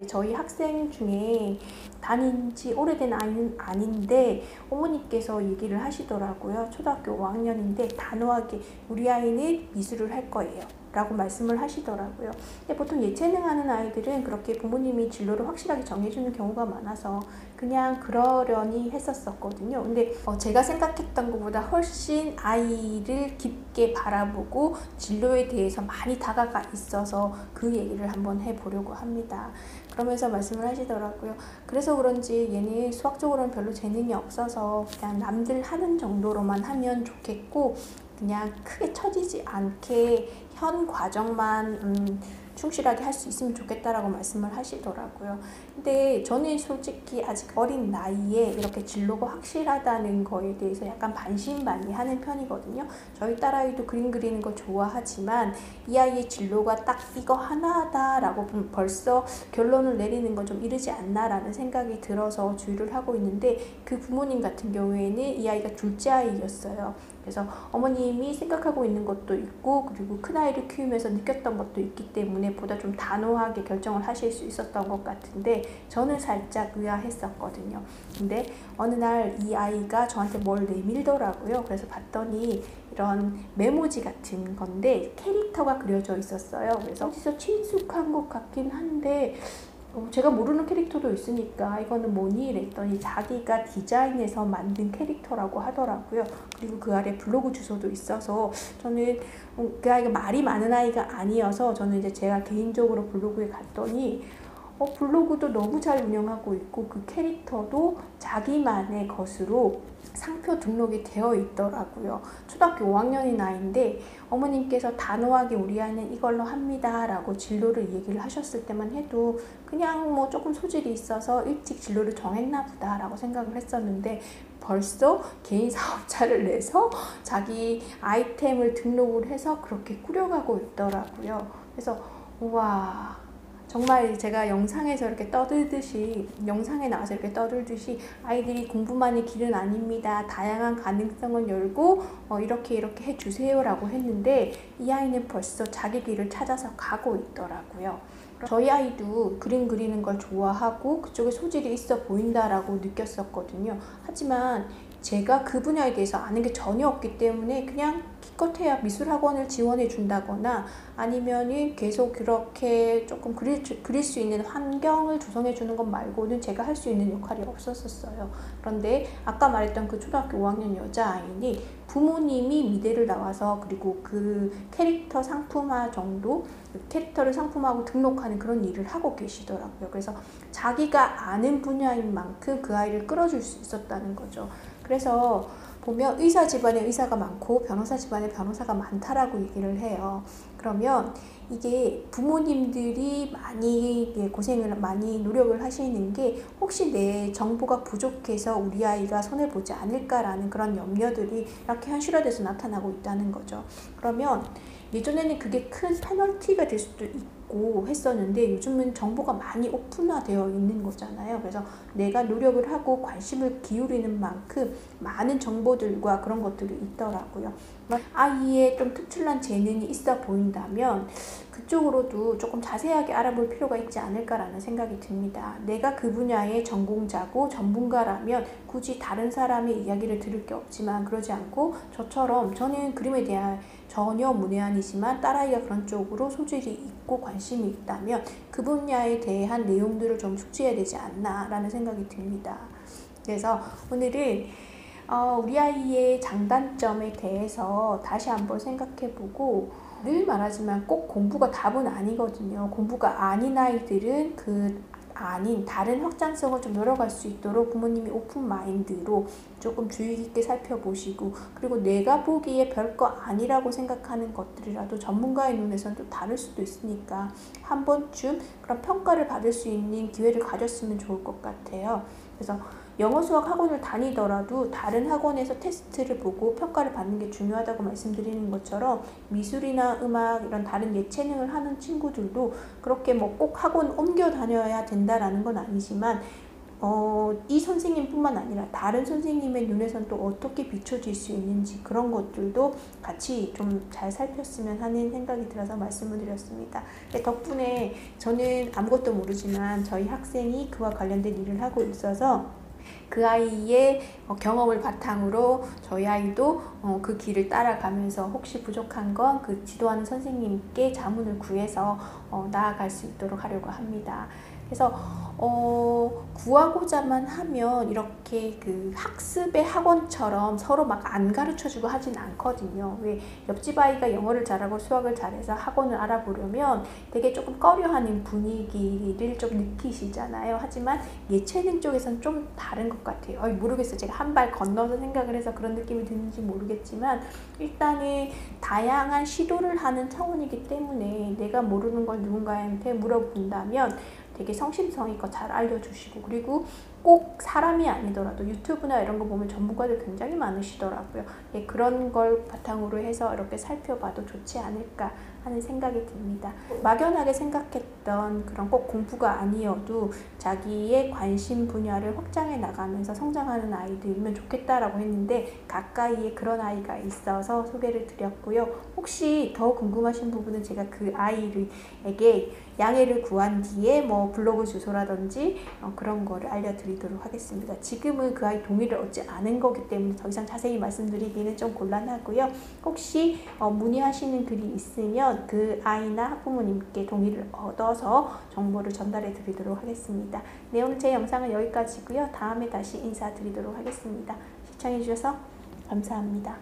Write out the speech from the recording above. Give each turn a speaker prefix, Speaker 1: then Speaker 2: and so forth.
Speaker 1: 저희 학생 중에 다닌 지 오래된 아이는 아닌데 어머니께서 얘기를 하시더라고요. 초등학교 5학년인데 단호하게 우리 아이는 미술을 할 거예요 라고 말씀을 하시더라고요. 근데 보통 예체능하는 아이들은 그렇게 부모님이 진로를 확실하게 정해주는 경우가 많아서 그냥 그러려니 했었거든요. 근데 제가 생각했던 것보다 훨씬 아이를 깊게 바라보고 진로에 대해서 많이 다가가 있어서 그 얘기를 한번 해보려고 합니다. 그러면서 말씀을 하시더라고요. 그래서 그런지 얘는 수학적으로는 별로 재능이 없어서 그냥 남들 하는 정도로만 하면 좋겠고 그냥 크게 처지지 않게 현 과정만 충실하게 할 수 있으면 좋겠다라고 말씀을 하시더라고요. 근데 저는 솔직히 아직 어린 나이에 이렇게 진로가 확실하다는 거에 대해서 약간 반신반의하는 편이거든요. 저희 딸아이도 그림 그리는 거 좋아하지만 이 아이의 진로가 딱 이거 하나다라고 벌써 결론을 내리는 건 좀 이르지 않나라는 생각이 들어서 주의를 하고 있는데 그 부모님 같은 경우에는 이 아이가 둘째 아이였어요. 그래서 어머님이 생각하고 있는 것도 있고 그리고 큰아이를 키우면서 느꼈던 것도 있기 때문에 보다 좀 단호하게 결정을 하실 수 있었던 것 같은데 저는 살짝 의아했었거든요. 근데 어느 날 이 아이가 저한테 뭘 내밀더라고요. 그래서 봤더니 이런 메모지 같은 건데 캐릭터가 그려져 있었어요. 그래서 어디서 친숙한 것 같긴 한데 제가 모르는 캐릭터도 있으니까 이거는 뭐니? 이랬더니 자기가 디자인해서 만든 캐릭터라고 하더라고요. 그리고 그 아래 블로그 주소도 있어서 저는 그 아이가 말이 많은 아이가 아니어서 저는 이제 제가 개인적으로 블로그에 갔더니 블로그도 너무 잘 운영하고 있고 그 캐릭터도 자기만의 것으로 상표 등록이 되어 있더라고요. 초등학교 5학년인 아이인데 어머님께서 단호하게 우리 아이는 이걸로 합니다 라고 진로를 얘기를 하셨을 때만 해도 그냥 뭐 조금 소질이 있어서 일찍 진로를 정했나 보다 라고 생각을 했었는데 벌써 개인 사업자를 내서 자기 아이템을 등록을 해서 그렇게 꾸려가고 있더라고요. 그래서 우와, 정말 제가 영상에서 이렇게 떠들듯이 영상에 나와서 이렇게 떠들듯이 아이들이 공부만이 길은 아닙니다. 다양한 가능성을 열고 이렇게 해주세요 라고 했는데 이 아이는 벌써 자기 길을 찾아서 가고 있더라고요. 저희 아이도 그림 그리는 걸 좋아하고 그쪽에 소질이 있어 보인다라고 느꼈었거든요. 하지만 제가 그 분야에 대해서 아는 게 전혀 없기 때문에 그냥 기껏해야 미술학원을 지원해 준다거나 아니면은 계속 그렇게 조금 그릴 수 있는 환경을 조성해 주는 것 말고는 제가 할 수 있는 역할이 없었어요. 그런데 아까 말했던 그 초등학교 5학년 여자아이니 부모님이 미대를 나와서 그리고 그 캐릭터 상품화 정도 캐릭터를 상품화하고 등록하는 그런 일을 하고 계시더라고요. 그래서 자기가 아는 분야인 만큼 그 아이를 끌어줄 수 있었다는 거죠. 그래서 보면 의사 집안에 의사가 많고 변호사 집안에 변호사가 많다라고 얘기를 해요. 그러면 이게 부모님들이 많이 고생을 많이 노력을 하시는 게 혹시 내 정보가 부족해서 우리 아이가 손해보지 않을까라는 그런 염려들이 이렇게 현실화돼서 나타나고 있다는 거죠. 그러면 예전에는 그게 큰 페널티가 될 수도 있고 했었는데 요즘은 정보가 많이 오픈화되어 있는 거잖아요. 그래서 내가 노력을 하고 관심을 기울이는 만큼 많은 정보들과 그런 것들이 있더라고요. 아이의 좀 특출난 재능이 있어 보인다면 그쪽으로도 조금 자세하게 알아볼 필요가 있지 않을까라는 생각이 듭니다. 내가 그 분야의 전공자고 전문가라면 굳이 다른 사람의 이야기를 들을 게 없지만 그러지 않고 저처럼 저는 그림에 대한 전혀 문외한이지만 딸아이가 그런 쪽으로 소질이 있고 관심이 있다면 그 분야에 대한 내용들을 좀 숙지해야 되지 않나 라는 생각이 듭니다. 그래서 오늘은 우리 아이의 장단점에 대해서 다시 한번 생각해보고 늘 말하지만 꼭 공부가 답은 아니거든요. 공부가 아닌 아이들은 아닌 다른 확장성을 좀 열어갈 수 있도록 부모님이 오픈 마인드로 조금 주의 깊게 살펴보시고 그리고 내가 보기에 별거 아니라고 생각하는 것들이라도 전문가의 눈에서는 또 다를 수도 있으니까 한 번쯤 그런 평가를 받을 수 있는 기회를 가졌으면 좋을 것 같아요. 그래서 영어 수학 학원을 다니더라도 다른 학원에서 테스트를 보고 평가를 받는 게 중요하다고 말씀드리는 것처럼 미술이나 음악 이런 다른 예체능을 하는 친구들도 그렇게 뭐 꼭 학원 옮겨 다녀야 된다라는 건 아니지만 이 선생님뿐만 아니라 다른 선생님의 눈에선 또 어떻게 비춰질 수 있는지 그런 것들도 같이 좀 잘 살폈으면 하는 생각이 들어서 말씀을 드렸습니다. 덕분에 저는 아무것도 모르지만 저희 학생이 그와 관련된 일을 하고 있어서 그 아이의 경험을 바탕으로 저희 아이도 그 길을 따라가면서 혹시 부족한 건 그 지도하는 선생님께 자문을 구해서 나아갈 수 있도록 하려고 합니다. 그래서 구하고자만 하면 이렇게 그 학습의 학원처럼 서로 막 안 가르쳐주고 하진 않거든요. 왜 옆집 아이가 영어를 잘하고 수학을 잘해서 학원을 알아보려면 되게 조금 꺼려하는 분위기를 좀 느끼시잖아요. 하지만 예체능 쪽에서는 좀 다른 것 같아요. 모르겠어요. 제가 한 발 건너서 생각을 해서 그런 느낌이 드는지 모르겠지만 일단은 다양한 시도를 하는 차원이기 때문에 내가 모르는 걸 누군가한테 물어본다면 되게 성심성의껏 잘 알려주시고, 그리고 꼭 사람이 아니더라도 유튜브나 이런 거 보면 전문가들 굉장히 많으시더라고요. 그런 걸 바탕으로 해서 이렇게 살펴봐도 좋지 않을까 하는 생각이 듭니다. 막연하게 생각했던 그런 꼭 공부가 아니어도 자기의 관심 분야를 확장해 나가면서 성장하는 아이들이면 좋겠다라고 했는데 가까이에 그런 아이가 있어서 소개를 드렸고요. 혹시 더 궁금하신 부분은 제가 그 아이에게 양해를 구한 뒤에 뭐 블로그 주소라든지 그런 거를 알려드리도록 하겠습니다. 지금은 그 아이 동의를 얻지 않은 거기 때문에 더 이상 자세히 말씀드리기는 좀 곤란하고요. 혹시 문의하시는 글이 있으면 그 아이나 학부모님께 동의를 얻어서 정보를 전달해 드리도록 하겠습니다. 네, 오늘 제 영상은 여기까지고요. 다음에 다시 인사드리도록 하겠습니다. 시청해 주셔서 감사합니다.